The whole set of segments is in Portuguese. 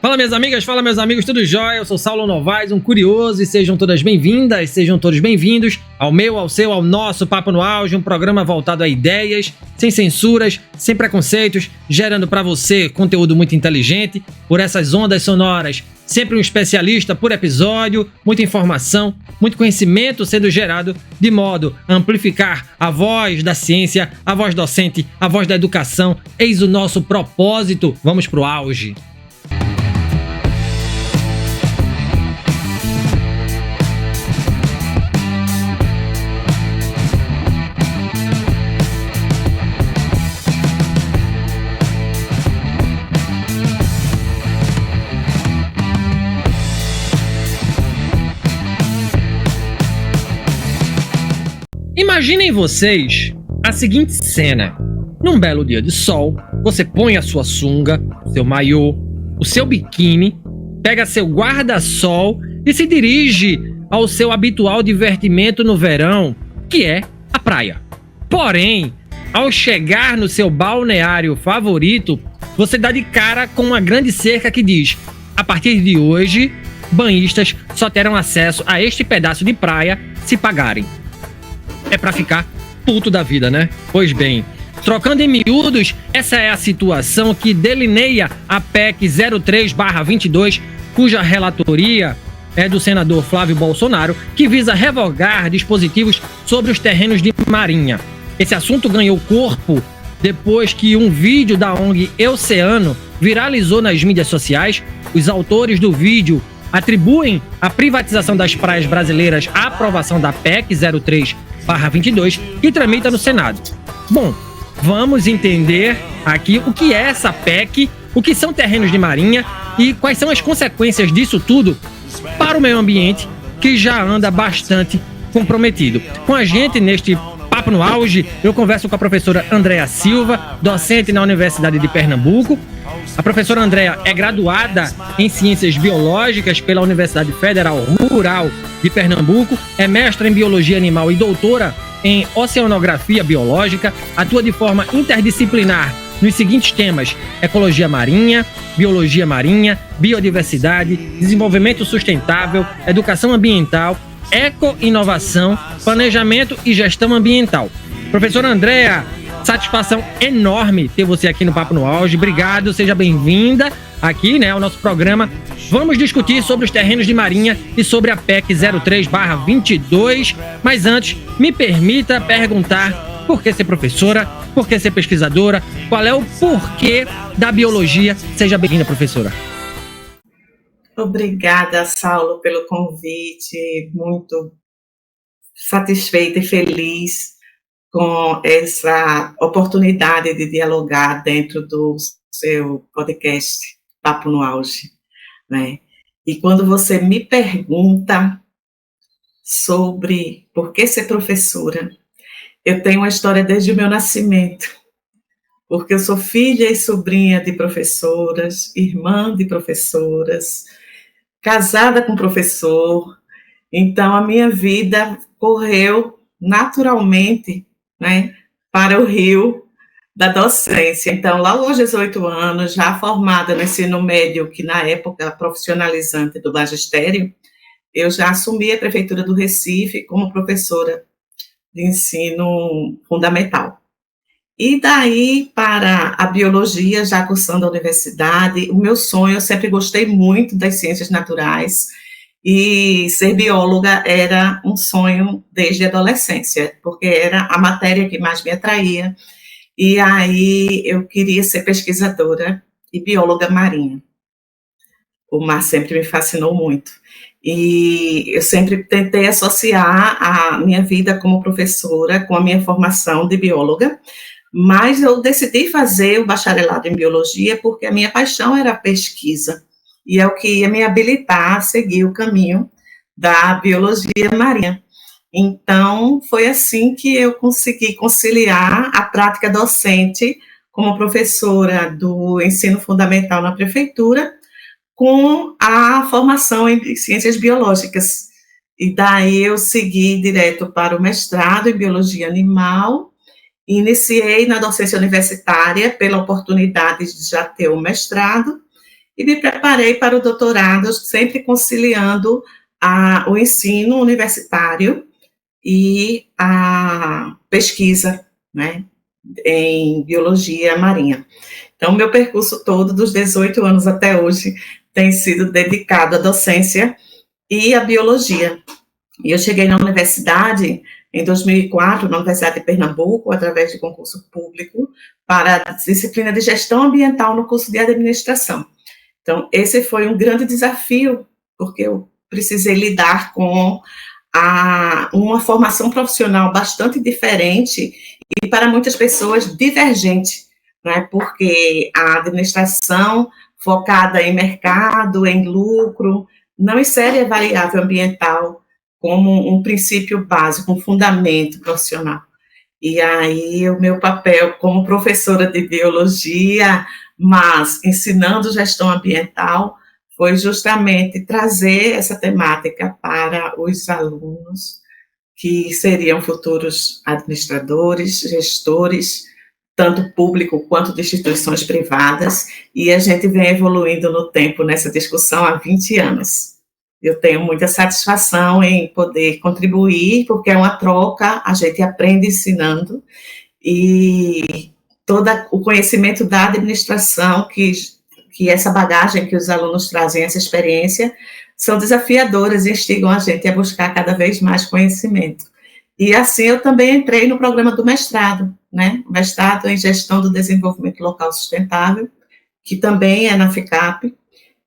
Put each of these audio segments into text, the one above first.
Fala minhas amigas, fala meus amigos, tudo jóia? Eu sou Saulo Novaes, um curioso, e sejam todas bem-vindas, sejam todos bem-vindos ao meu, ao seu, ao nosso Papo no Auge, um programa voltado a ideias, sem censuras, sem preconceitos, gerando para você conteúdo muito inteligente, por essas ondas sonoras, sempre um especialista por episódio, muita informação, muito conhecimento sendo gerado de modo a amplificar a voz da ciência, a voz docente, a voz da educação. Eis o nosso propósito, vamos pro auge. Imaginem vocês a seguinte cena. Num belo dia de sol, você põe a sua sunga, seu maiô, o seu biquíni, pega seu guarda-sol e se dirige ao seu habitual divertimento no verão, que é a praia. Porém, ao chegar no seu balneário favorito, você dá de cara com uma grande cerca que diz: a partir de hoje, banhistas só terão acesso a este pedaço de praia se pagarem. É pra ficar puto da vida, né? Pois bem, trocando em miúdos, essa é a situação que delineia a PEC 03/22, cuja relatoria é do senador Flávio Bolsonaro, que visa revogar dispositivos sobre os terrenos de marinha. Esse assunto ganhou corpo depois que um vídeo da ONG Oceano viralizou nas mídias sociais. Os autores do vídeo atribuem a privatização das praias brasileiras à aprovação da PEC 03/22, que tramita no Senado. Bom, vamos entender aqui o que é essa PEC, o que são terrenos de marinha e quais são as consequências disso tudo para o meio ambiente, que já anda bastante comprometido. Com a gente neste Papo no Auge, eu converso com a professora Andréa Silva, docente na Universidade de Pernambuco. A professora Andréa é graduada em Ciências Biológicas pela Universidade Federal Rural de Pernambuco, é mestra em Biologia Animal e doutora em Oceanografia Biológica, atua de forma interdisciplinar nos seguintes temas: ecologia marinha, biologia marinha, biodiversidade, desenvolvimento sustentável, educação ambiental, eco-inovação, planejamento e gestão ambiental. Professora Andréa, satisfação enorme ter você aqui no Papo no Auge. Obrigado, seja bem-vinda aqui, ao nosso programa. Vamos discutir sobre os terrenos de marinha e sobre a PEC 03/22. Mas antes, me permita perguntar: por que ser professora? Por que ser pesquisadora? Qual é o porquê da biologia? Seja bem-vinda, professora. Obrigada, Saulo, pelo convite. Muito satisfeita e feliz com essa oportunidade de dialogar dentro do seu podcast Papo no Auge, né? E quando você me pergunta sobre por que ser professora, eu tenho uma história desde o meu nascimento, porque eu sou filha e sobrinha de professoras, irmã de professoras, casada com professor. Então a minha vida correu naturalmente, né, para o rio da docência. Então, lá aos 18 anos, já formada no ensino médio, que na época profissionalizante do magistério, eu já assumi a Prefeitura do Recife como professora de ensino fundamental. E daí para a biologia, já cursando a universidade, o meu sonho, eu sempre gostei muito das ciências naturais, e ser bióloga era um sonho desde a adolescência, porque era a matéria que mais me atraía, e aí eu queria ser pesquisadora e bióloga marinha. O mar sempre me fascinou muito, e eu sempre tentei associar a minha vida como professora com a minha formação de bióloga, mas eu decidi fazer o bacharelado em biologia porque a minha paixão era a pesquisa, e é o que ia me habilitar a seguir o caminho da biologia marinha. Então, foi assim que eu consegui conciliar a prática docente como professora do ensino fundamental na prefeitura com a formação em ciências biológicas. E daí eu segui direto para o mestrado em biologia animal. Iniciei na docência universitária pela oportunidade de já ter o mestrado, e me preparei para o doutorado, sempre conciliando o ensino universitário e a pesquisa, né, em biologia marinha. Então, meu percurso todo, dos 18 anos até hoje, tem sido dedicado à docência e à biologia. E eu cheguei na universidade em 2004, na Universidade de Pernambuco, através de concurso público, para a disciplina de gestão ambiental no curso de administração. Então, esse foi um grande desafio, porque eu precisei lidar com uma formação profissional bastante diferente e, para muitas pessoas, divergente, né? Porque a administração focada em mercado, em lucro, não insere a variável ambiental como um princípio básico, um fundamento profissional. E aí, o meu papel como professora de biologia, mas ensinando gestão ambiental, foi justamente trazer essa temática para os alunos, que seriam futuros administradores, gestores, tanto público quanto de instituições privadas, e a gente vem evoluindo no tempo nessa discussão há 20 anos. Eu tenho muita satisfação em poder contribuir, porque é uma troca, a gente aprende ensinando, e todo o conhecimento da administração, que essa bagagem que os alunos trazem, essa experiência, são desafiadoras e instigam a gente a buscar cada vez mais conhecimento. E assim eu também entrei no programa do mestrado, né? Mestrado em Gestão do Desenvolvimento Local Sustentável, que também é na FICAP,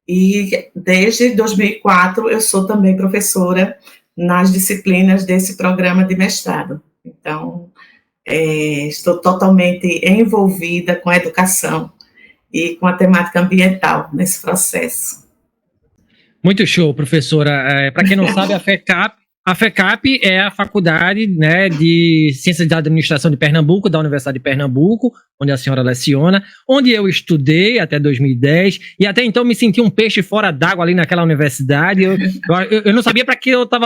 e desde 2004 eu sou também professora nas disciplinas desse programa de mestrado. Então, estou totalmente envolvida com a educação e com a temática ambiental nesse processo. Muito show, professora. Para quem não sabe, a FECAP é a Faculdade, né, de Ciências da Administração de Pernambuco, da Universidade de Pernambuco, onde a senhora leciona, onde eu estudei até 2010, e até então me senti um peixe fora d'água ali naquela universidade. Eu não sabia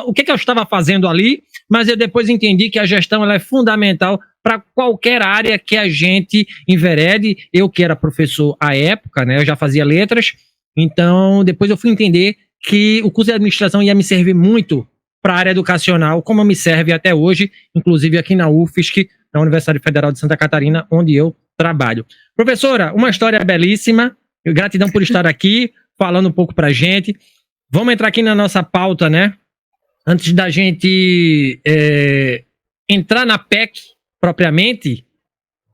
o que eu estava fazendo ali, mas eu depois entendi que a gestão ela é fundamental para qualquer área que a gente enverede. Eu que era professor à época, né, eu já fazia letras, então depois eu fui entender que o curso de administração ia me servir muito para a área educacional, como me serve até hoje, inclusive aqui na UFSC, na Universidade Federal de Santa Catarina, onde eu trabalho. Professora, uma história belíssima, gratidão por estar aqui, falando um pouco para a gente. Vamos entrar aqui na nossa pauta, né? Antes da gente entrar na PEC propriamente,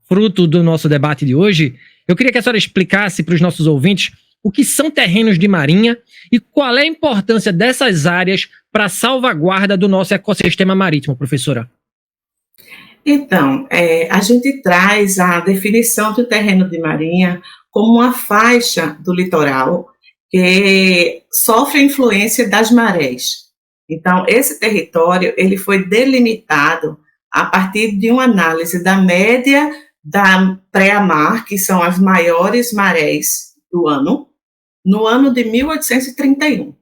fruto do nosso debate de hoje, eu queria que a senhora explicasse para os nossos ouvintes o que são terrenos de marinha e qual é a importância dessas áreas para a salvaguarda do nosso ecossistema marítimo, professora. Então, a gente traz a definição do terreno de marinha como uma faixa do litoral que sofre a influência das marés. Então, esse território ele foi delimitado a partir de uma análise da média da pré-mar, que são as maiores marés do ano, no ano de 1831.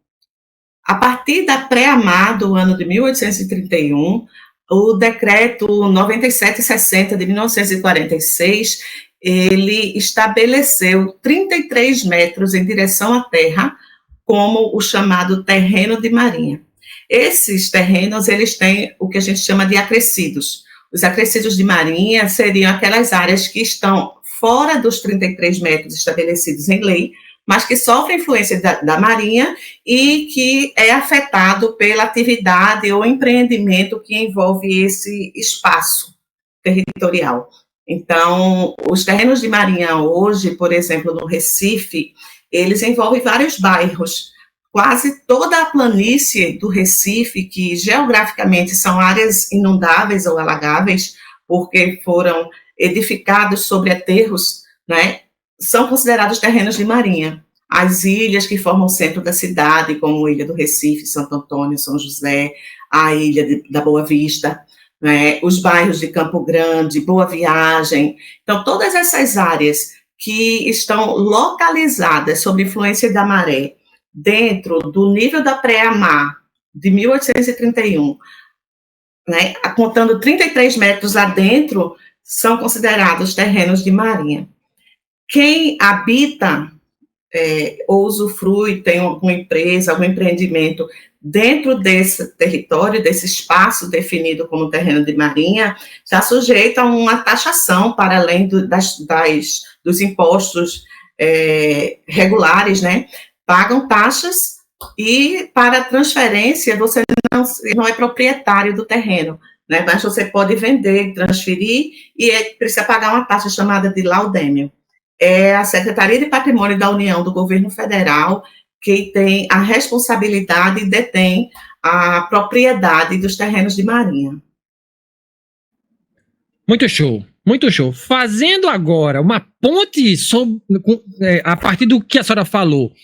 A partir da pré-mar do ano de 1831, o decreto 9760 de 1946, ele estabeleceu 33 metros em direção à terra como o chamado terreno de marinha. Esses terrenos, eles têm o que a gente chama de acrescidos. Os acrescidos de marinha seriam aquelas áreas que estão fora dos 33 metros estabelecidos em lei, mas que sofre influência da marinha e que é afetado pela atividade ou empreendimento que envolve esse espaço territorial. Então, os terrenos de marinha hoje, por exemplo, no Recife, eles envolvem vários bairros. Quase toda a planície do Recife, que geograficamente são áreas inundáveis ou alagáveis, porque foram edificados sobre aterros, né, são considerados terrenos de marinha. As ilhas que formam o centro da cidade, como a Ilha do Recife, Santo Antônio, São José, a Ilha da Boa Vista, né, os bairros de Campo Grande, Boa Viagem. Então, todas essas áreas que estão localizadas sob influência da maré, dentro do nível da pré-mar de 1831, né, contando 33 metros adentro, são considerados terrenos de marinha. Quem habita ou usufrui, tem uma empresa, algum empreendimento dentro desse território, desse espaço definido como terreno de marinha, está sujeito a uma taxação para além dos impostos regulares, né? Pagam taxas e para transferência você não é proprietário do terreno, né? Mas você pode vender, transferir e precisa pagar uma taxa chamada de laudêmio. É a Secretaria de Patrimônio da União do Governo Federal que tem a responsabilidade e detém a propriedade dos terrenos de marinha. Muito show, muito show. Fazendo agora uma ponte a partir do que a senhora falou,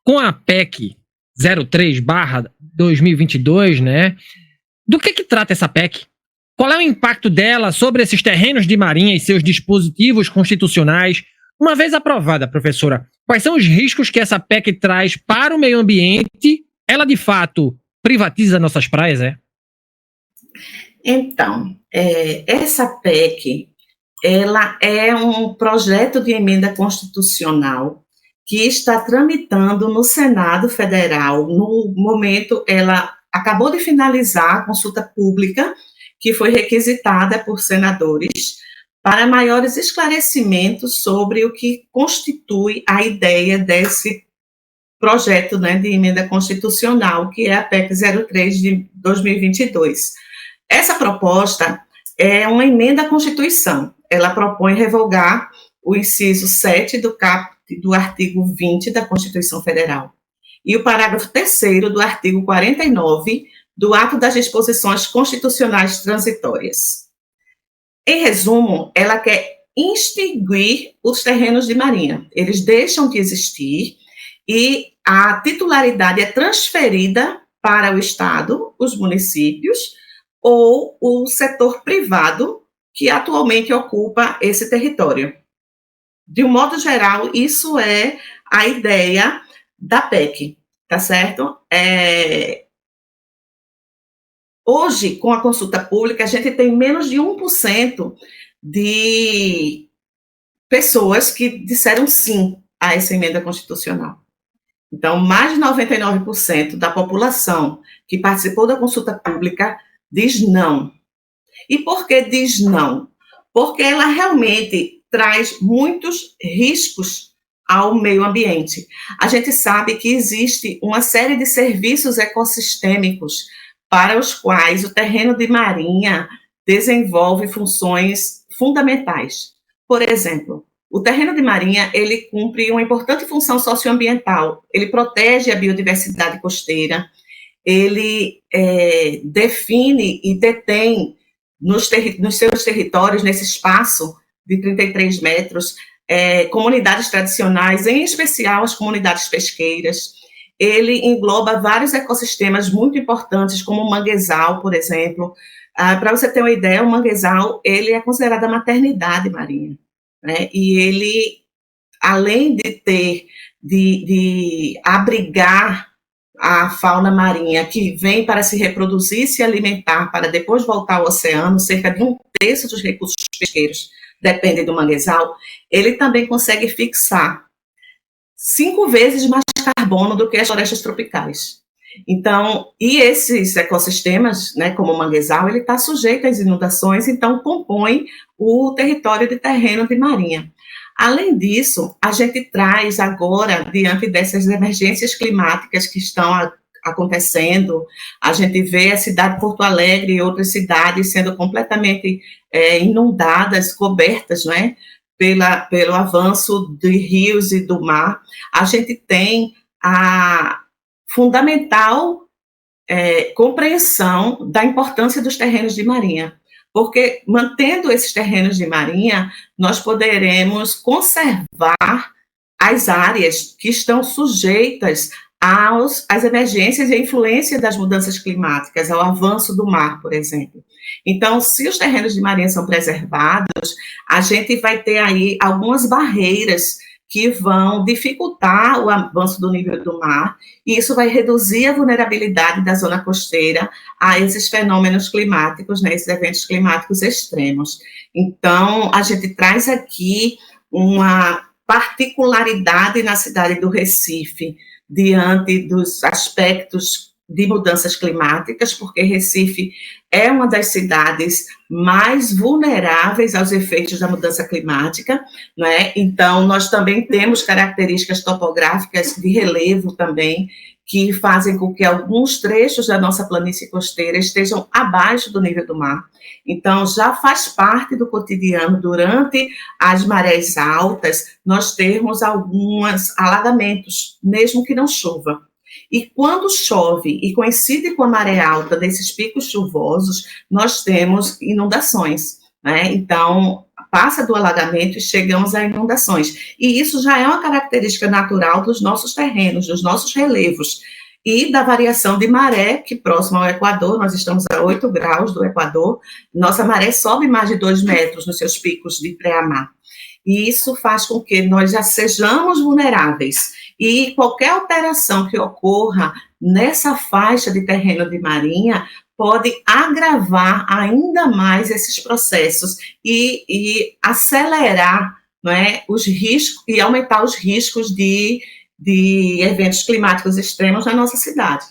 com a PEC 03/2022, né? Do que trata essa PEC? Qual é o impacto dela sobre esses terrenos de marinha e seus dispositivos constitucionais? Uma vez aprovada, professora, quais são os riscos que essa PEC traz para o meio ambiente? Ela, de fato, privatiza nossas praias, Então, essa PEC, ela é um projeto de emenda constitucional que está tramitando no Senado Federal. No momento, ela acabou de finalizar a consulta pública, que foi requisitada por senadores, para maiores esclarecimentos sobre o que constitui a ideia desse projeto, né, de emenda constitucional, que é a PEC 03 de 2022. Essa proposta é uma emenda à Constituição. Ela propõe revogar o inciso 7 do artigo 20 da Constituição Federal e o parágrafo 3º do artigo 49 do Ato das Disposições Constitucionais Transitórias. Em resumo, ela quer extinguir os terrenos de marinha. Eles deixam de existir e a titularidade é transferida para o Estado, os municípios ou o setor privado que atualmente ocupa esse território. De um modo geral, isso é a ideia da PEC, tá certo? Hoje, com a consulta pública, a gente tem menos de 1% de pessoas que disseram sim a essa emenda constitucional. Então, mais de 99% da população que participou da consulta pública diz não. E por que diz não? Porque ela realmente traz muitos riscos ao meio ambiente. A gente sabe que existe uma série de serviços ecossistêmicos para os quais o terreno de marinha desenvolve funções fundamentais. Por exemplo, o terreno de marinha, ele cumpre uma importante função socioambiental. Ele protege a biodiversidade costeira, ele define e detém nos seus territórios, nesse espaço de 33 metros, comunidades tradicionais, em especial as comunidades pesqueiras. Ele engloba vários ecossistemas muito importantes, como o manguezal, por exemplo. Para você ter uma ideia, o manguezal ele é considerado a maternidade marinha, né? E ele, além de abrigar a fauna marinha que vem para se reproduzir e se alimentar para depois voltar ao oceano, cerca de 1/3 dos recursos pesqueiros dependem do manguezal, ele também consegue fixar 5 vezes mais carbono do que as florestas tropicais. Então, e esses ecossistemas, né, como o manguezal, ele está sujeito às inundações, então compõe o território de terreno de marinha. Além disso, a gente traz agora, diante dessas emergências climáticas que estão acontecendo, a gente vê a cidade de Porto Alegre e outras cidades sendo completamente inundadas, cobertas, né, pelo avanço de rios e do mar. A gente tem a fundamental compreensão da importância dos terrenos de marinha, porque mantendo esses terrenos de marinha, nós poderemos conservar as áreas que estão sujeitas às emergências e à influência das mudanças climáticas, ao avanço do mar, por exemplo. Então, se os terrenos de marinha são preservados, a gente vai ter aí algumas barreiras que vão dificultar o avanço do nível do mar, e isso vai reduzir a vulnerabilidade da zona costeira a esses fenômenos climáticos, né, esses eventos climáticos extremos. Então, a gente traz aqui uma particularidade na cidade do Recife, diante dos aspectos de mudanças climáticas, porque Recife é uma das cidades mais vulneráveis aos efeitos da mudança climática, né? Então, nós também temos características topográficas de relevo também, que fazem com que alguns trechos da nossa planície costeira estejam abaixo do nível do mar. Então, já faz parte do cotidiano, durante as marés altas, nós termos alguns alagamentos, mesmo que não chova. E quando chove e coincide com a maré alta desses picos chuvosos, nós temos inundações, né? Então, passa do alagamento e chegamos a inundações. E isso já é uma característica natural dos nossos terrenos, dos nossos relevos, e da variação de maré, que próximo ao Equador, nós estamos a 8 graus do Equador, nossa maré sobe mais de 2 metros nos seus picos de pré-mar. E isso faz com que nós já sejamos vulneráveis. E qualquer alteração que ocorra nessa faixa de terreno de marinha pode agravar ainda mais esses processos e acelerar, não é, os riscos e aumentar os riscos de eventos climáticos extremos na nossa cidade.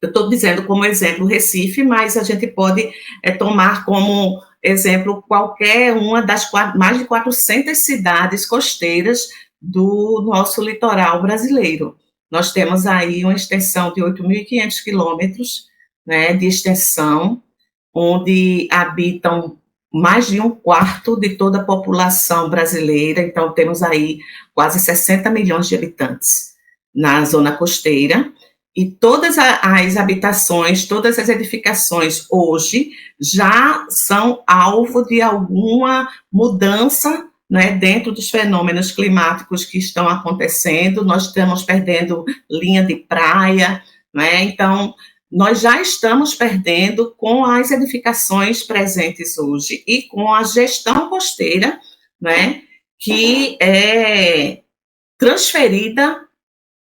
Eu estou dizendo como exemplo Recife, mas a gente pode tomar como exemplo qualquer uma das mais de 400 cidades costeiras do nosso litoral brasileiro. Nós temos aí uma extensão de 8.500 quilômetros, né, de extensão, onde habitam mais de 1/4 de toda a população brasileira, então temos aí quase 60 milhões de habitantes na zona costeira, e todas as habitações, todas as edificações hoje já são alvo de alguma mudança, né, dentro dos fenômenos climáticos que estão acontecendo. Nós estamos perdendo linha de praia, né? Então, nós já estamos perdendo com as edificações presentes hoje e com a gestão costeira, né, que é transferida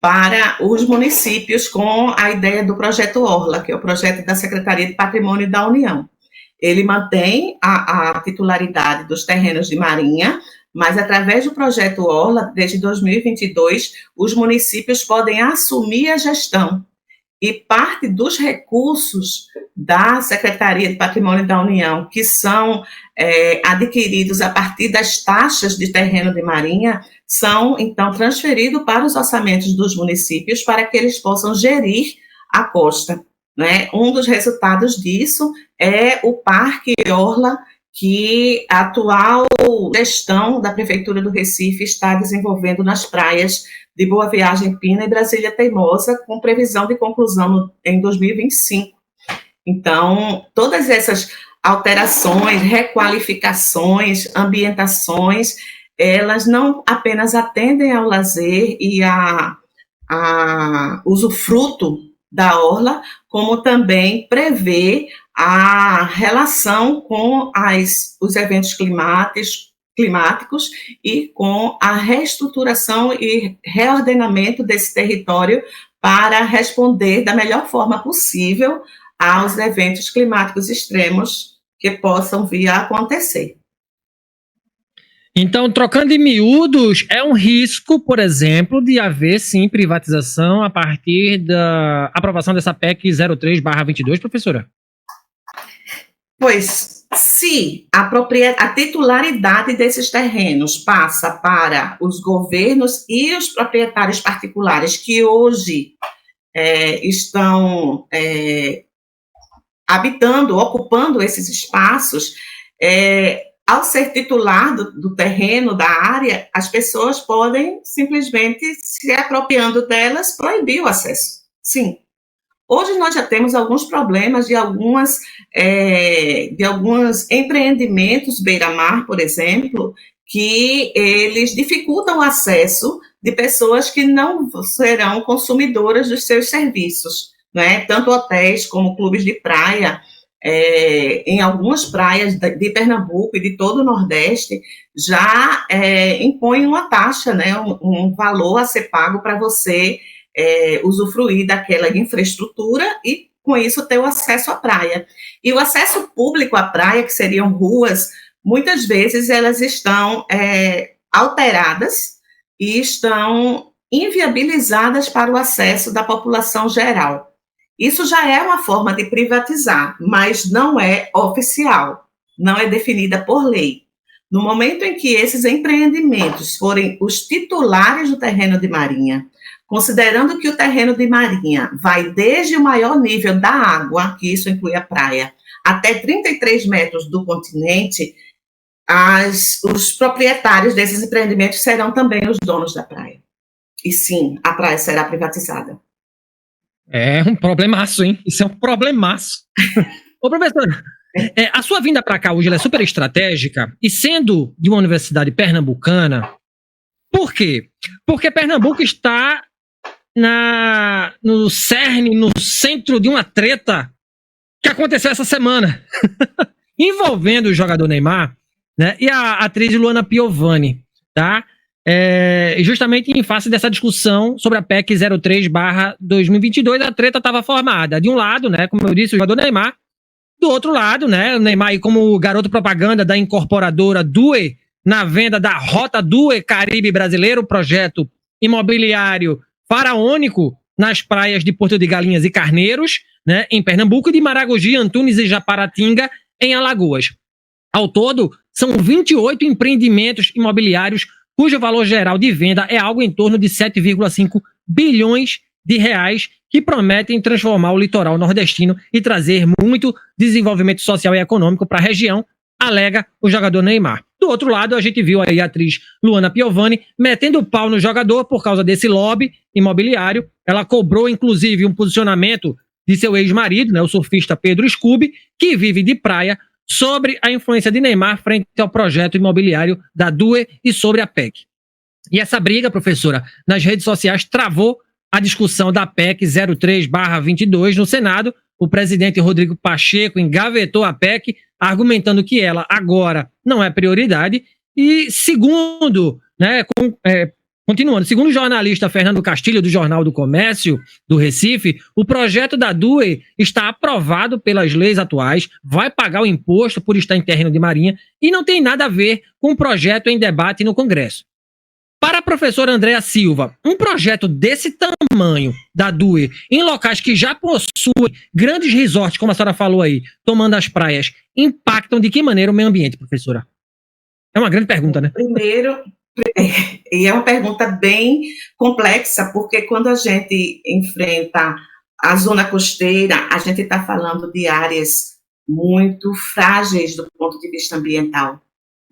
para os municípios com a ideia do projeto Orla, que é o projeto da Secretaria de Patrimônio da União. Ele mantém a titularidade dos terrenos de marinha, mas através do projeto Orla, desde 2022, os municípios podem assumir a gestão e parte dos recursos da Secretaria de Patrimônio da União, que são adquiridos a partir das taxas de terreno de marinha, são, então, transferidos para os orçamentos dos municípios para que eles possam gerir a costa, né? Um dos resultados disso é o Parque Orla, que a atual gestão da Prefeitura do Recife está desenvolvendo nas praias de Boa Viagem, Pina e Brasília Teimosa, com previsão de conclusão em 2025. Então, todas essas alterações, requalificações, ambientações, elas não apenas atendem ao lazer e a usufruto da orla, como também prevê a relação com os eventos climáticos e com a reestruturação e reordenamento desse território para responder da melhor forma possível aos eventos climáticos extremos que possam vir a acontecer. Então, trocando em miúdos, é um risco, por exemplo, de haver, sim, privatização a partir da aprovação dessa PEC 03/22, professora? Pois, se a titularidade desses terrenos passa para os governos e os proprietários particulares que hoje estão habitando, ocupando esses espaços, ao ser titular do terreno, da área, as pessoas podem simplesmente, se apropriando delas, proibir o acesso. Sim. Hoje nós já temos alguns problemas de alguns empreendimentos beira-mar, por exemplo, que eles dificultam o acesso de pessoas que não serão consumidoras dos seus serviços, né? Tanto hotéis como clubes de praia. Em algumas praias de Pernambuco e de todo o Nordeste, já impõe uma taxa, né, um valor a ser pago para você usufruir daquela infraestrutura e, com isso, ter o acesso à praia. E o acesso público à praia, que seriam ruas, muitas vezes elas estão alteradas e estão inviabilizadas para o acesso da população geral. Isso já é uma forma de privatizar, mas não é oficial, não é definida por lei. No momento em que esses empreendimentos forem os titulares do terreno de marinha, considerando que o terreno de marinha vai desde o maior nível da água, que isso inclui a praia, até 33 metros do continente, os proprietários desses empreendimentos serão também os donos da praia. E sim, a praia será privatizada. É um problemaço, hein? Isso é um problemaço. Ô, professor, a sua vinda para cá hoje ela é super estratégica, e sendo de uma universidade pernambucana, por quê? Porque Pernambuco está no cerne, no centro de uma treta que aconteceu essa semana, envolvendo o jogador Neymar, né, e a atriz Luana Piovani, tá? Justamente em face dessa discussão sobre a PEC 03/2022, a treta estava formada. De um lado, né, como eu disse, o jogador Neymar. Do outro lado, né, o Neymar como garoto propaganda da incorporadora Due, na venda da Rota Due Caribe Brasileiro, projeto imobiliário faraônico nas praias de Porto de Galinhas e Carneiros, né, em Pernambuco, e de Maragogi, Antunes e Japaratinga, em Alagoas. Ao todo, são 28 empreendimentos imobiliários cujo valor geral de venda é algo em torno de 7,5 bilhões de reais, que prometem transformar o litoral nordestino e trazer muito desenvolvimento social e econômico para a região, alega o jogador Neymar. Do outro lado, a gente viu aí a atriz Luana Piovani metendo o pau no jogador por causa desse lobby imobiliário. Ela cobrou, inclusive, um posicionamento de seu ex-marido, né, o surfista Pedro Scooby, que vive de praia, sobre a influência de Neymar frente ao projeto imobiliário da Due e sobre a PEC. E essa briga, professora, nas redes sociais travou a discussão da PEC 03/22 no Senado. O presidente Rodrigo Pacheco engavetou a PEC, argumentando que ela agora não é prioridade. E segundo, né, continuando, segundo o jornalista Fernando Castilho, do Jornal do Comércio do Recife, o projeto da Due está aprovado pelas leis atuais, vai pagar o imposto por estar em terreno de marinha e não tem nada a ver com o projeto em debate no Congresso. Para a professora Andréa Silva, um projeto desse tamanho da Due, em locais que já possuem grandes resorts, como a senhora falou aí, tomando as praias, impactam de que maneira o meio ambiente, professora? É uma grande pergunta, né? Primeiro, e é uma pergunta bem complexa, porque quando a gente enfrenta a zona costeira, a gente está falando de áreas muito frágeis do ponto de vista ambiental.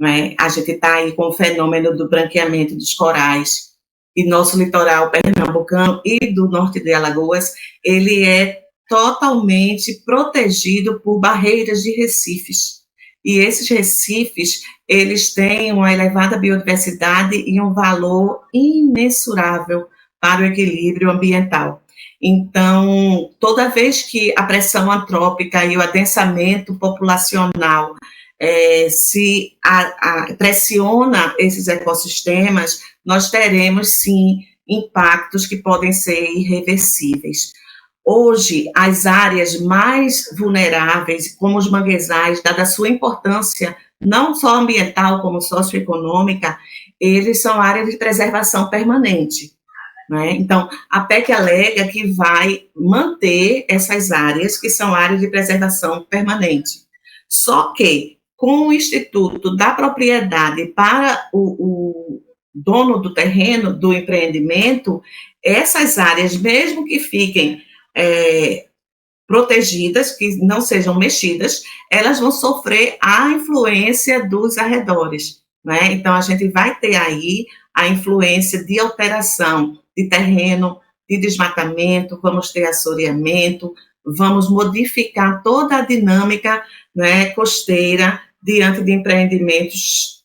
Né? A gente está aí com o fenômeno do branqueamento dos corais, e nosso litoral pernambucano e do norte de Alagoas, ele é totalmente protegido por barreiras de recifes. E esses recifes, eles têm uma elevada biodiversidade e um valor imensurável para o equilíbrio ambiental. Então, toda vez que a pressão antrópica e o adensamento populacional se pressiona esses ecossistemas, nós teremos, sim, impactos que podem ser irreversíveis. Hoje, as áreas mais vulneráveis, como os manguezais, dada a sua importância, não só ambiental, como socioeconômica, eles são áreas de preservação permanente. Né? Então, a PEC alega que vai manter essas áreas, que são áreas de preservação permanente. Só que, com o Instituto da Propriedade para o dono do terreno, do empreendimento, essas áreas, mesmo que fiquem protegidas, que não sejam mexidas, elas vão sofrer a influência dos arredores. Né? Então, a gente vai ter aí a influência de alteração de terreno, de desmatamento, vamos ter assoreamento, vamos modificar toda a dinâmica, né, costeira, diante de empreendimentos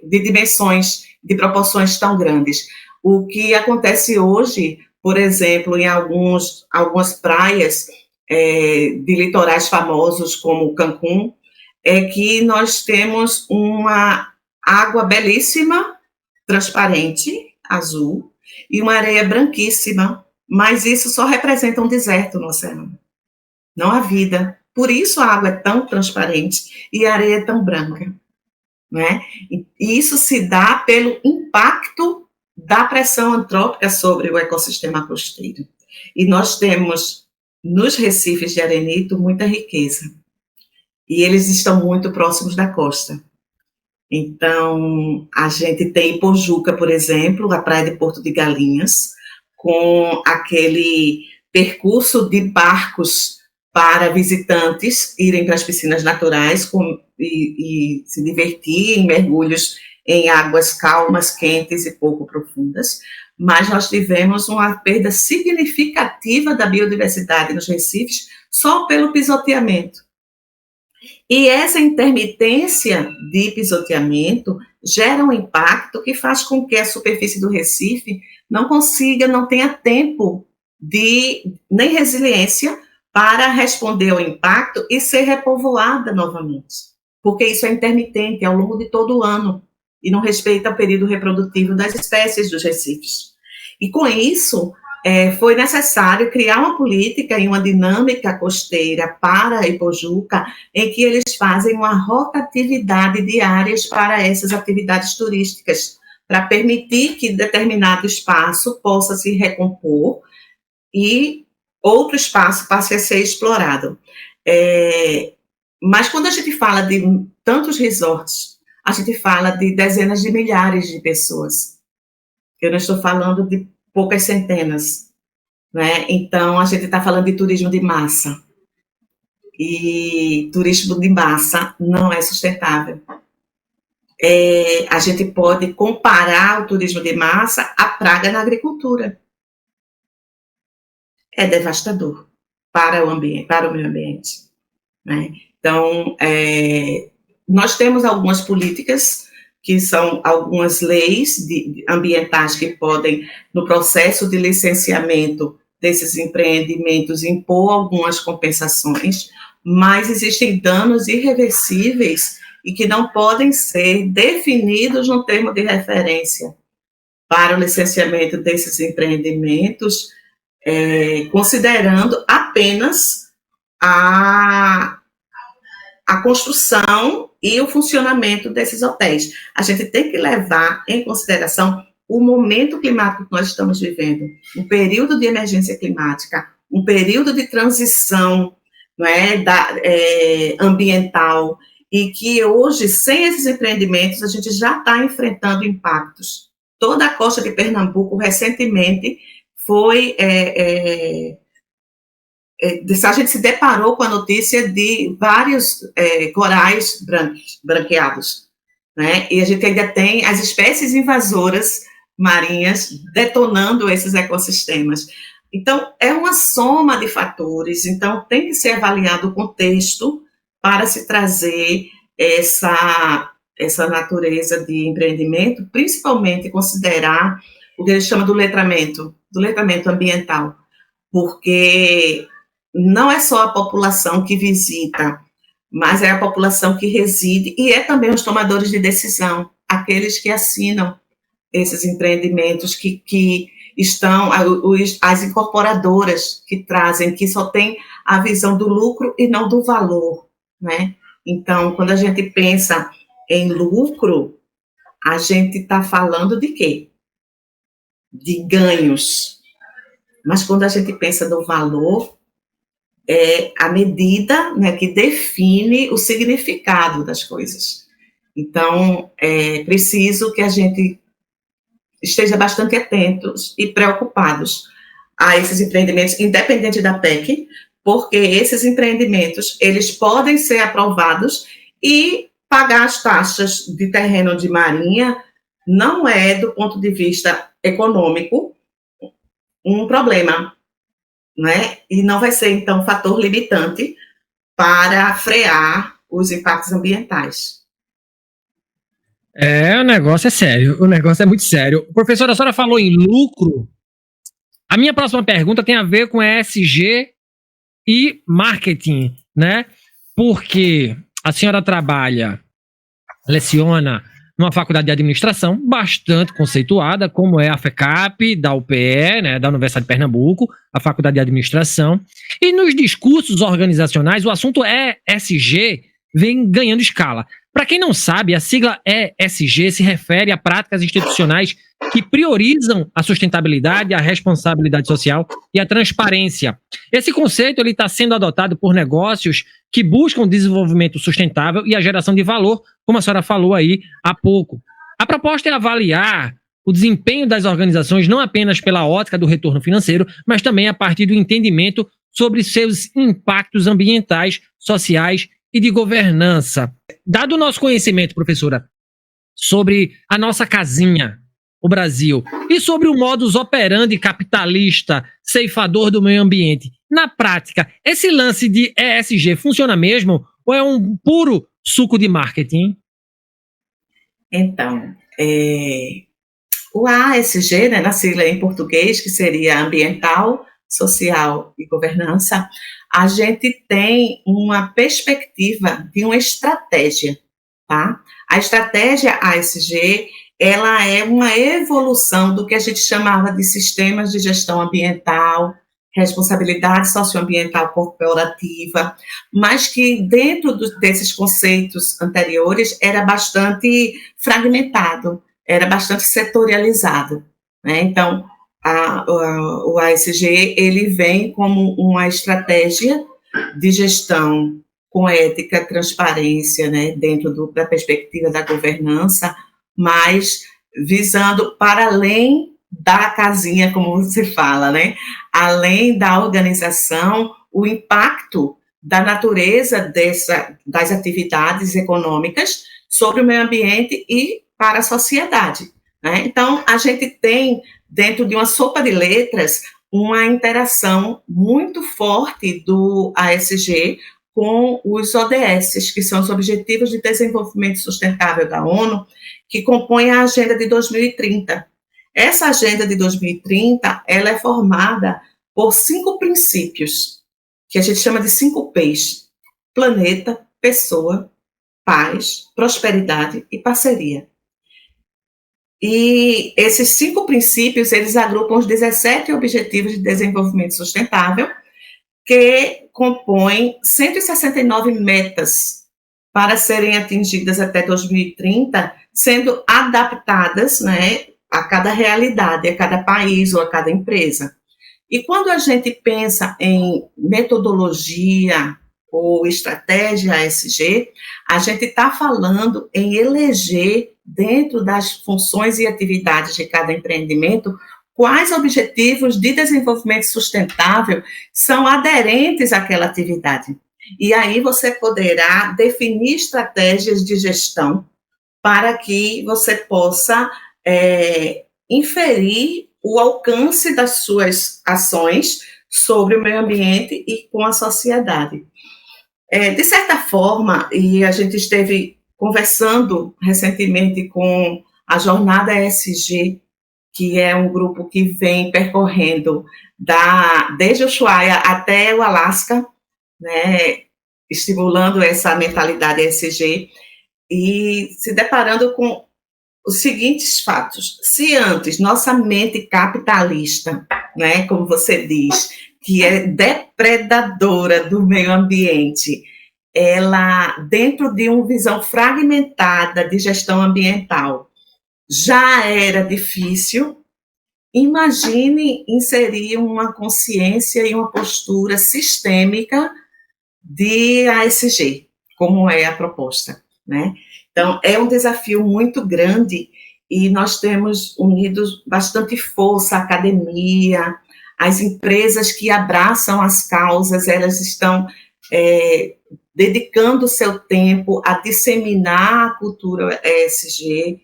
de dimensões, de proporções tão grandes. O que acontece hoje, por exemplo, em algumas praias de litorais famosos como Cancún, é que nós temos uma água belíssima, transparente, azul, e uma areia branquíssima, mas isso só representa um deserto no oceano, não há vida. Por isso a água é tão transparente e a areia é tão branca. né? E isso se dá pelo impacto da pressão antrópica sobre o ecossistema costeiro. E nós temos, nos recifes de arenito, muita riqueza. E eles estão muito próximos da costa. Então, a gente tem em Pojuca, por exemplo, a praia de Porto de Galinhas, com aquele percurso de barcos para visitantes irem para as piscinas naturais e se divertir em mergulhos em águas calmas, quentes e pouco profundas. Mas nós tivemos uma perda significativa da biodiversidade nos recifes só pelo pisoteamento. E essa intermitência de pisoteamento gera um impacto que faz com que a superfície do Recife não tenha tempo nem resiliência para responder ao impacto e ser repovoada novamente. Porque isso é intermitente ao longo de todo o ano e não respeita o período reprodutivo das espécies dos recifes. E com isso, foi necessário criar uma política e uma dinâmica costeira para Ipojuca, em que eles fazem uma rotatividade de áreas para essas atividades turísticas, para permitir que determinado espaço possa se recompor e outro espaço passe a ser explorado. Mas quando a gente fala de tantos resorts, a gente fala de dezenas de milhares de pessoas. Eu não estou falando de poucas centenas, né? Então, a gente está falando de turismo de massa. E turismo de massa não é sustentável. A gente pode comparar o turismo de massa à praga na agricultura. É devastador para o ambiente, para o meio ambiente, né? Então, nós temos algumas políticas que são algumas leis ambientais que podem, no processo de licenciamento desses empreendimentos, impor algumas compensações, mas existem danos irreversíveis e que não podem ser definidos no termo de referência para o licenciamento desses empreendimentos, considerando apenas a construção e o funcionamento desses hotéis. A gente tem que levar em consideração o momento climático que nós estamos vivendo, um período de emergência climática, um período de transição, não é, ambiental, e que hoje, sem esses empreendimentos, a gente já está enfrentando impactos. Toda a costa de Pernambuco, recentemente, a gente se deparou com a notícia de vários corais branqueados, né? E a gente ainda tem as espécies invasoras marinhas detonando esses ecossistemas. Então, é uma soma de fatores, então tem que ser avaliado o contexto para se trazer essa natureza de empreendimento, principalmente considerar o que eles chamam do letramento ambiental, porque não é só a população que visita, mas é a população que reside e é também os tomadores de decisão, aqueles que assinam esses empreendimentos, que estão, as incorporadoras que trazem, que só tem a visão do lucro e não do valor, né? Então, quando a gente pensa em lucro, a gente está falando de quê? De ganhos. Mas quando a gente pensa no valor, é a medida, né, que define o significado das coisas. Então, é preciso que a gente esteja bastante atentos e preocupados a esses empreendimentos, independente da PEC, porque esses empreendimentos, eles podem ser aprovados e pagar as taxas de terreno de marinha não é, do ponto de vista econômico, um problema, né? E não vai ser, então, fator limitante para frear os impactos ambientais. O negócio é sério, o negócio é muito sério. Professora, a senhora falou em lucro. A minha próxima pergunta tem a ver com ESG e marketing, né? Porque a senhora leciona numa faculdade de administração bastante conceituada, como é a FECAP, da UPE, né, da Universidade de Pernambuco, a faculdade de administração. E nos discursos organizacionais, o assunto ESG vem ganhando escala. Para quem não sabe, a sigla ESG se refere a práticas institucionais que priorizam a sustentabilidade, a responsabilidade social e a transparência. Esse conceito está sendo adotado por negócios que buscam desenvolvimento sustentável e a geração de valor, como a senhora falou aí há pouco. A proposta é avaliar o desempenho das organizações não apenas pela ótica do retorno financeiro, mas também a partir do entendimento sobre seus impactos ambientais, sociais e de governança. Dado o nosso conhecimento, professora, sobre a nossa casinha, o Brasil, e sobre o modus operandi capitalista, ceifador do meio ambiente, na prática, esse lance de ESG funciona mesmo ou é um puro suco de marketing? Então, o ASG, né, na sigla em português, que seria ambiental, social e governança, a gente tem uma perspectiva de uma estratégia, tá? A estratégia ASG, ela é uma evolução do que a gente chamava de sistemas de gestão ambiental, responsabilidade socioambiental corporativa, mas que dentro desses conceitos anteriores era bastante fragmentado, era bastante setorializado, né? Então, o ASG, ele vem como uma estratégia de gestão com ética, transparência, né, dentro da perspectiva da governança, mas visando para além da casinha, como você fala, né, além da organização, o impacto da natureza das atividades econômicas sobre o meio ambiente e para a sociedade, né? Então, a gente tem, dentro de uma sopa de letras, uma interação muito forte do ASG com os ODS, que são os Objetivos de Desenvolvimento Sustentável da ONU, que compõem a Agenda de 2030. Essa Agenda de 2030, ela é formada por 5 princípios, que a gente chama de 5 P's: planeta, pessoa, paz, prosperidade e parceria. E esses 5 princípios, eles agrupam os 17 Objetivos de Desenvolvimento Sustentável, que compõem 169 metas para serem atingidas até 2030, sendo adaptadas, né, a cada realidade, a cada país ou a cada empresa. E quando a gente pensa em metodologia ou estratégia ASG, a gente está falando em eleger, dentro das funções e atividades de cada empreendimento, quais objetivos de desenvolvimento sustentável são aderentes àquela atividade. E aí você poderá definir estratégias de gestão para que você possa inferir o alcance das suas ações sobre o meio ambiente e com a sociedade. De certa forma, e a gente esteve conversando recentemente com a Jornada ESG, que é um grupo que vem percorrendo desde o Ushuaia até o Alasca, né, estimulando essa mentalidade ESG e se deparando com os seguintes fatos. Se antes nossa mente capitalista, né, como você diz, que é depredadora do meio ambiente, ela, dentro de uma visão fragmentada de gestão ambiental, já era difícil, imagine inserir uma consciência e uma postura sistêmica de ASG, como é a proposta, né? Então, é um desafio muito grande e nós temos unido bastante força, a academia, as empresas que abraçam as causas, elas estão dedicando o seu tempo a disseminar a cultura ESG,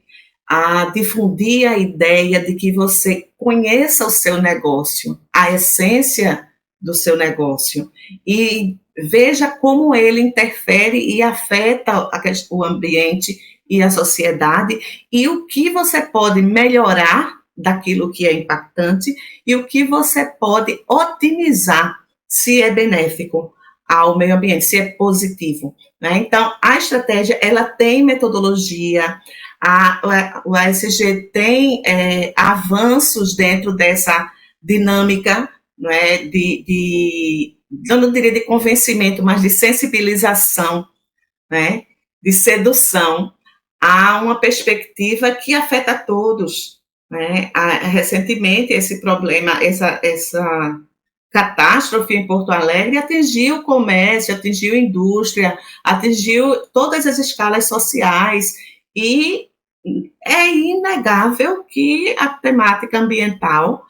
a difundir a ideia de que você conheça o seu negócio, a essência do seu negócio, e veja como ele interfere e afeta o ambiente e a sociedade, e o que você pode melhorar daquilo que é impactante e o que você pode otimizar se é benéfico ao meio ambiente, se é positivo, né? Então, a estratégia, ela tem metodologia, o ASG tem avanços dentro dessa dinâmica, né, eu não diria de convencimento, mas de sensibilização, né, de sedução a uma perspectiva que afeta todos, né? Recentemente, esse problema, essa catástrofe em Porto Alegre atingiu o comércio, atingiu a indústria, atingiu todas as escalas sociais, e é inegável que a temática ambiental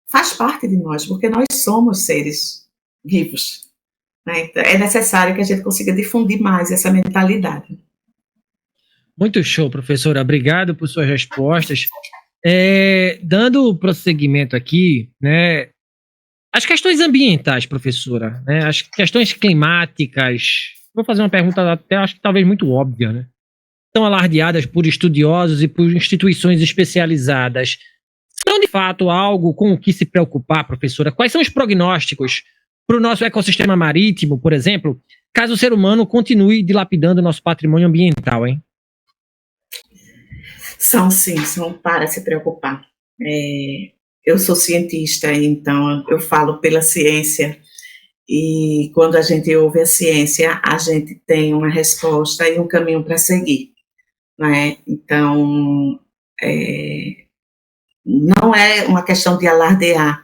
faz parte de nós, porque nós somos seres vivos, né? Então, é necessário que a gente consiga difundir mais essa mentalidade. Muito show, professora. Obrigado por suas respostas. Dando prosseguimento aqui, né? As questões ambientais, professora, né? As questões climáticas. Vou fazer uma pergunta até acho que talvez muito óbvia, né? São alardeadas por estudiosos e por instituições especializadas. São de fato algo com o que se preocupar, professora? Quais são os prognósticos para o nosso ecossistema marítimo, por exemplo, caso o ser humano continue dilapidando o nosso patrimônio ambiental, hein? São para se preocupar. Eu sou cientista, então eu falo pela ciência, e quando a gente ouve a ciência, a gente tem uma resposta e um caminho para seguir, né? Então, não é uma questão de alardear,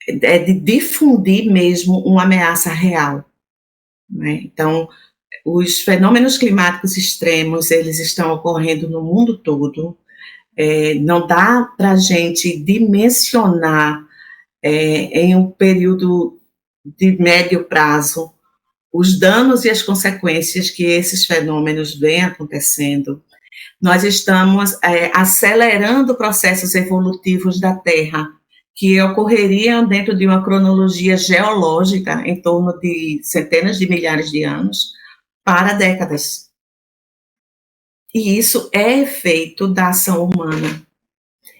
é de difundir mesmo uma ameaça real, né? Então, os fenômenos climáticos extremos, eles estão ocorrendo no mundo todo. Não dá para a gente dimensionar em um período de médio prazo os danos e as consequências que esses fenômenos vêm acontecendo. Nós estamos acelerando processos evolutivos da Terra, que ocorreriam dentro de uma cronologia geológica em torno de centenas de milhares de anos, para décadas. E isso é efeito da ação humana.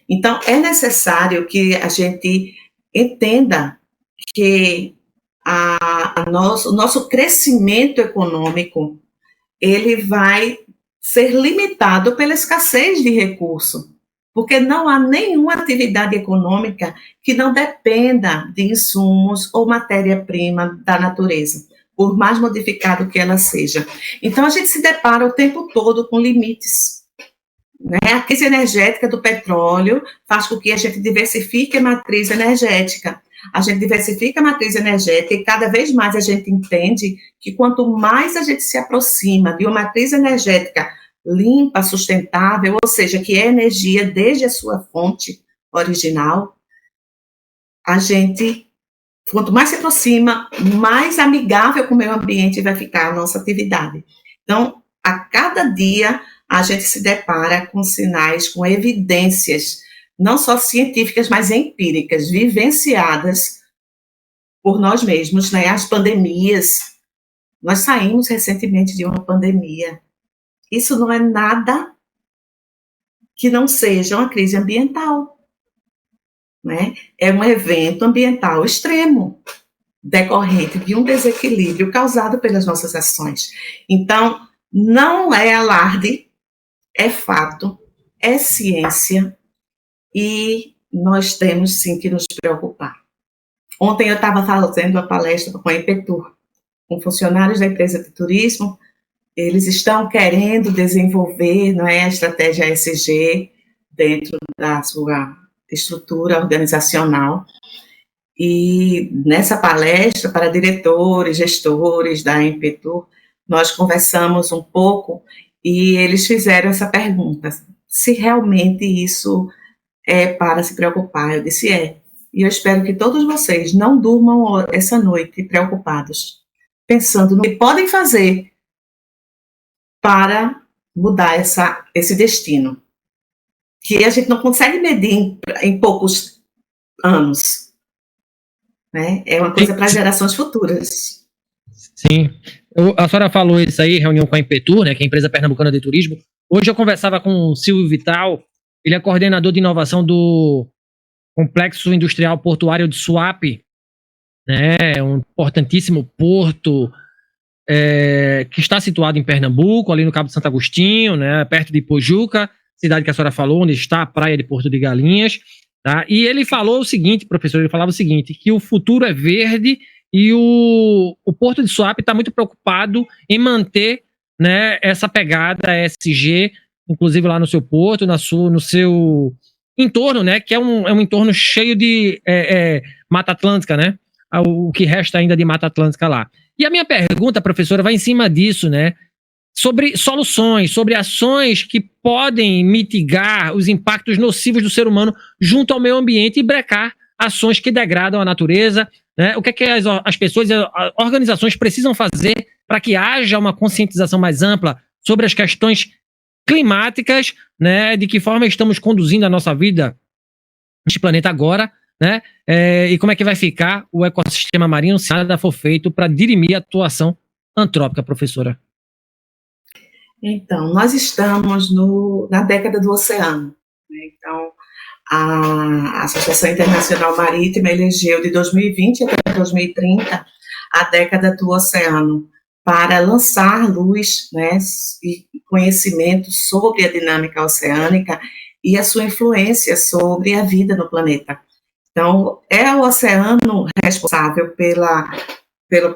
Então, é necessário que a gente entenda que o nosso crescimento econômico, ele vai ser limitado pela escassez de recurso, porque não há nenhuma atividade econômica que não dependa de insumos ou matéria-prima da natureza, por mais modificado que ela seja. Então, a gente se depara o tempo todo com limites, né? A crise energética do petróleo faz com que a gente diversifique a matriz energética. A gente diversifica a matriz energética e cada vez mais a gente entende que quanto mais a gente se aproxima de uma matriz energética limpa, sustentável, ou seja, que é energia desde a sua fonte original, a gente, quanto mais se aproxima, mais amigável com o meio ambiente vai ficar a nossa atividade. Então, a cada dia, a gente se depara com sinais, com evidências, não só científicas, mas empíricas, vivenciadas por nós mesmos, né? As pandemias. Nós saímos recentemente de uma pandemia. Isso não é nada que não seja uma crise ambiental, né? É um evento ambiental extremo, decorrente de um desequilíbrio causado pelas nossas ações. Então, não é alarde, é fato, é ciência, e nós temos sim que nos preocupar. Ontem eu estava fazendo uma palestra com a Impetur, com funcionários da empresa de turismo. Eles estão querendo desenvolver, não é, a estratégia ESG dentro da sua estrutura organizacional. E nessa palestra para diretores, gestores da Impetur, nós conversamos um pouco e eles fizeram essa pergunta: se realmente isso é para se preocupar? Eu disse e eu espero que todos vocês não durmam essa noite preocupados, pensando no que podem fazer para mudar esse destino, que a gente não consegue medir em poucos anos, né? É uma coisa para gerações futuras. Sim. A senhora falou isso aí, reunião com a Impetur, né, que é a empresa pernambucana de turismo. Hoje eu conversava com o Silvio Vital, ele é coordenador de inovação do Complexo Industrial Portuário de Suape, né, um importantíssimo porto que está situado em Pernambuco, ali no Cabo de Santo Agostinho, né, perto de Pojuca, cidade que a senhora falou, onde está a praia de Porto de Galinhas. Tá? E ele falou o seguinte, professor, ele falava o seguinte, que o futuro é verde e o Porto de Suape está muito preocupado em manter né, essa pegada ESG, inclusive lá no seu porto, no seu entorno, né, que é um entorno cheio de Mata Atlântica, né, o que resta ainda de Mata Atlântica lá. E a minha pergunta, professora, vai em cima disso, né, sobre soluções, sobre ações que podem mitigar os impactos nocivos do ser humano junto ao meio ambiente e brecar ações que degradam a natureza, né? O que é que as pessoas, as organizações precisam fazer para que haja uma conscientização mais ampla sobre as questões climáticas, né? De que forma estamos conduzindo a nossa vida neste planeta agora, né? E como é que vai ficar o ecossistema marinho se nada for feito para dirimir a atuação antrópica, professora? Então, nós estamos na década do oceano, né? Então, a Associação Internacional Marítima elegeu de 2020 até 2030 a década do oceano para lançar luz, né, e conhecimento sobre a dinâmica oceânica e a sua influência sobre a vida no planeta. Então, é o oceano responsável pela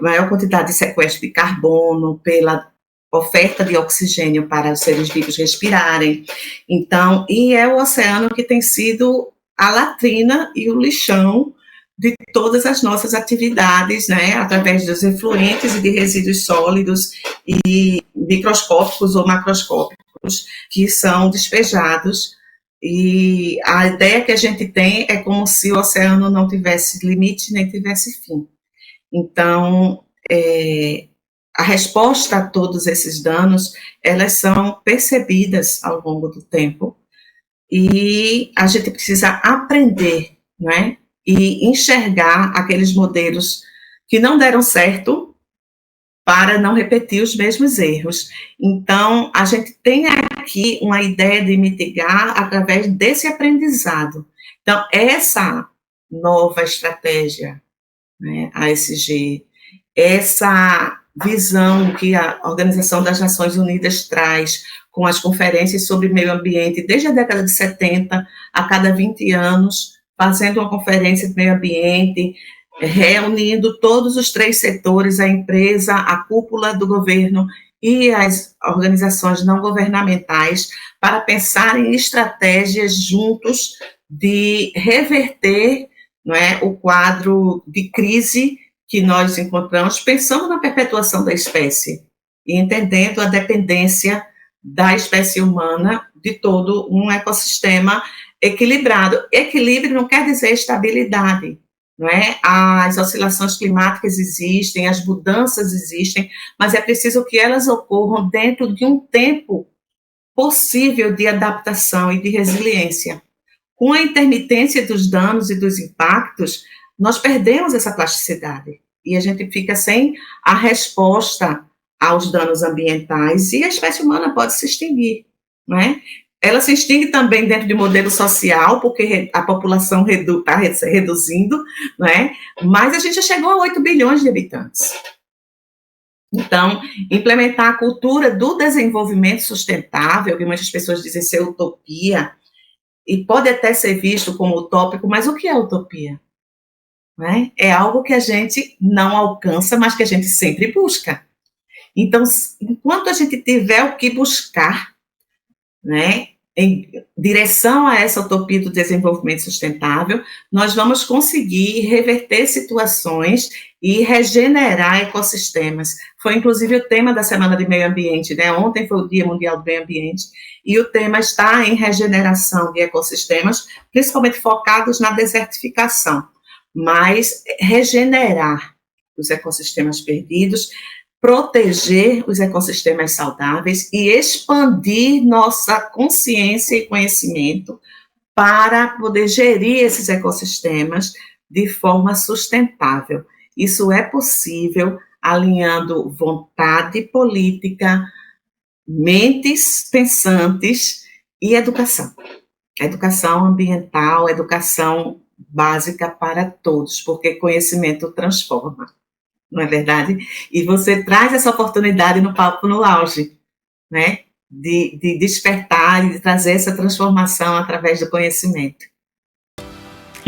maior quantidade de sequestro de carbono, pela oferta de oxigênio para os seres vivos respirarem. Então, e é o oceano que tem sido a latrina e o lixão de todas as nossas atividades, né, através dos efluentes e de resíduos sólidos e microscópicos ou macroscópicos que são despejados. E a ideia que a gente tem é como se o oceano não tivesse limite nem tivesse fim. Então, a resposta a todos esses danos, elas são percebidas ao longo do tempo e a gente precisa aprender, né, e enxergar aqueles modelos que não deram certo para não repetir os mesmos erros. Então, a gente tem aqui uma ideia de mitigar através desse aprendizado. Então, essa nova estratégia, né, a ESG, essa visão que a Organização das Nações Unidas traz com as conferências sobre meio ambiente desde a década de 70, a cada 20 anos, fazendo uma conferência de meio ambiente, reunindo todos os 3 setores, a empresa, a cúpula do governo e as organizações não governamentais, para pensar em estratégias juntos de reverter, não é, o quadro de crise que nós encontramos, pensando na perpetuação da espécie e entendendo a dependência da espécie humana de todo um ecossistema equilibrado. Equilíbrio não quer dizer estabilidade, não é? As oscilações climáticas existem, as mudanças existem, mas é preciso que elas ocorram dentro de um tempo possível de adaptação e de resiliência. Com a intermitência dos danos e dos impactos, nós perdemos essa plasticidade e a gente fica sem a resposta aos danos ambientais e a espécie humana pode se extinguir, não é? Ela se extingue também dentro de modelo social, porque a população está reduzindo, não é? Mas a gente já chegou a 8 bilhões de habitantes. Então, implementar a cultura do desenvolvimento sustentável, que muitas pessoas dizem ser utopia, e pode até ser visto como utópico, mas o que é utopia? Né? É algo que a gente não alcança, mas que a gente sempre busca. Então, enquanto a gente tiver o que buscar, né, em direção a essa utopia do desenvolvimento sustentável, nós vamos conseguir reverter situações e regenerar ecossistemas. Foi, inclusive, o tema da Semana de Meio Ambiente, né? Ontem foi o Dia Mundial do Meio Ambiente, e o tema está em regeneração de ecossistemas, principalmente focados na desertificação, mas regenerar os ecossistemas perdidos, proteger os ecossistemas saudáveis e expandir nossa consciência e conhecimento para poder gerir esses ecossistemas de forma sustentável. Isso é possível alinhando vontade política, mentes pensantes e educação. Educação ambiental, educação básica para todos, porque conhecimento transforma, não é verdade? E você traz essa oportunidade no Papo no Auge, né? De despertar e de trazer essa transformação através do conhecimento.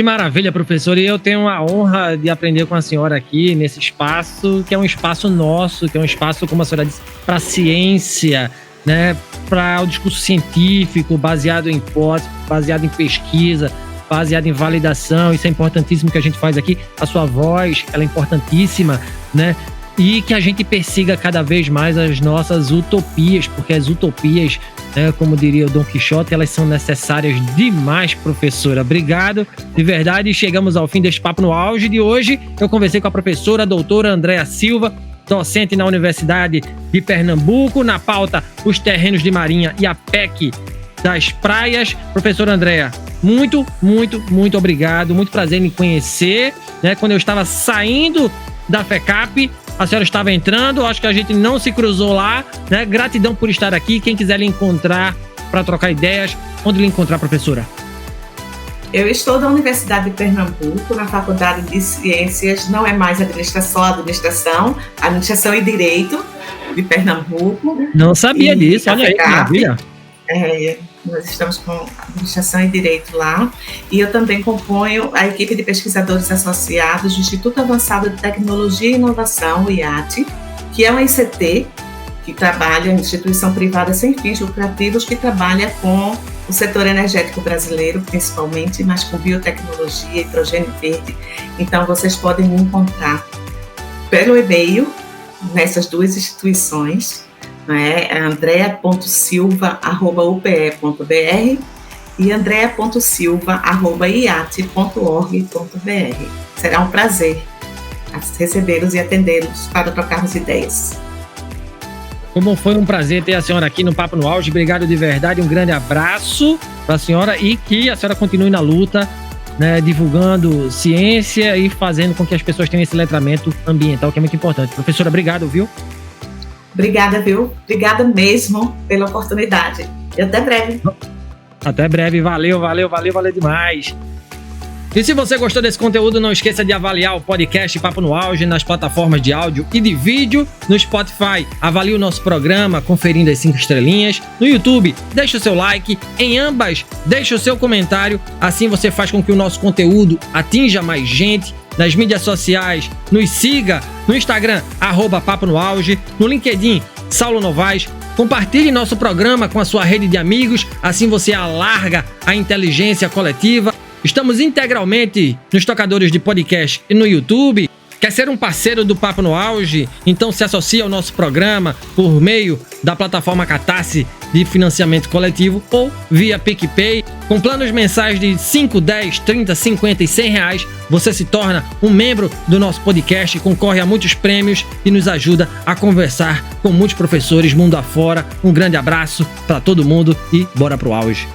Que maravilha, professor. E eu tenho a honra de aprender com a senhora aqui nesse espaço, que é um espaço nosso, que é um espaço, como a senhora disse, para a ciência, né? Para o discurso científico, baseado em hipótese, baseado em pesquisa, baseado em validação. Isso é importantíssimo que a gente faz aqui. A sua voz, ela é importantíssima, né? E que a gente persiga cada vez mais as nossas utopias, porque as utopias, como diria o Dom Quixote, elas são necessárias demais, professora. Obrigado, de verdade. Chegamos ao fim deste Papo no Auge de hoje. Eu conversei com a professora doutora Andréa Silva, docente na Universidade de Pernambuco, na pauta os terrenos de marinha e a PEC das praias. Professora Andréa, muito, muito, muito obrigado. Muito prazer em conhecer, né? Quando eu estava saindo da FECAP, a senhora estava entrando, acho que a gente não se cruzou lá, né? Gratidão por estar aqui. Quem quiser lhe encontrar para trocar ideias, onde lhe encontrar, professora? Eu estou na Universidade de Pernambuco, na Faculdade de Ciências, não é mais administração e Direito de Pernambuco. Não sabia disso, olha aí, que maravilha. Nós estamos com Administração e Direito lá, e eu também componho a equipe de pesquisadores associados do Instituto Avançado de Tecnologia e Inovação, o IAT, que é um ICT, que trabalha, instituição privada sem fins lucrativos, que trabalha com o setor energético brasileiro, principalmente, mas com biotecnologia, hidrogênio verde. Então, vocês podem me encontrar pelo e-mail, nessas duas instituições, andrea.silva@upe.br e andrea.silva@iat.org.br. Será um prazer recebê-los e atendê-los para trocarmos ideias. Como foi um prazer ter a senhora aqui no Papo no Auge. Obrigado de verdade, um grande abraço para a senhora e que a senhora continue na luta, né, divulgando ciência e fazendo com que as pessoas tenham esse letramento ambiental, que é muito importante. Professora, obrigado, viu? Obrigada, viu? Obrigada mesmo pela oportunidade. E até breve. Até breve. Valeu demais. E se você gostou desse conteúdo, não esqueça de avaliar o podcast Papo no Auge nas plataformas de áudio e de vídeo. No Spotify, avalie o nosso programa conferindo as 5 estrelinhas. No YouTube, deixa o seu like. Em ambas, deixa o seu comentário. Assim você faz com que o nosso conteúdo atinja mais gente. Nas mídias sociais, nos siga no Instagram, @Papo no Auge, no LinkedIn, Saulo Novaes. Compartilhe nosso programa com a sua rede de amigos, assim você alarga a inteligência coletiva. Estamos integralmente nos tocadores de podcast e no YouTube. Quer ser um parceiro do Papo no Auge? Então se associe ao nosso programa por meio da plataforma Catarse de financiamento coletivo ou via PicPay. Com planos mensais de 5, 10, 30, 50 e 100 reais, você se torna um membro do nosso podcast, concorre a muitos prêmios e nos ajuda a conversar com muitos professores mundo afora. Um grande abraço para todo mundo e bora pro auge.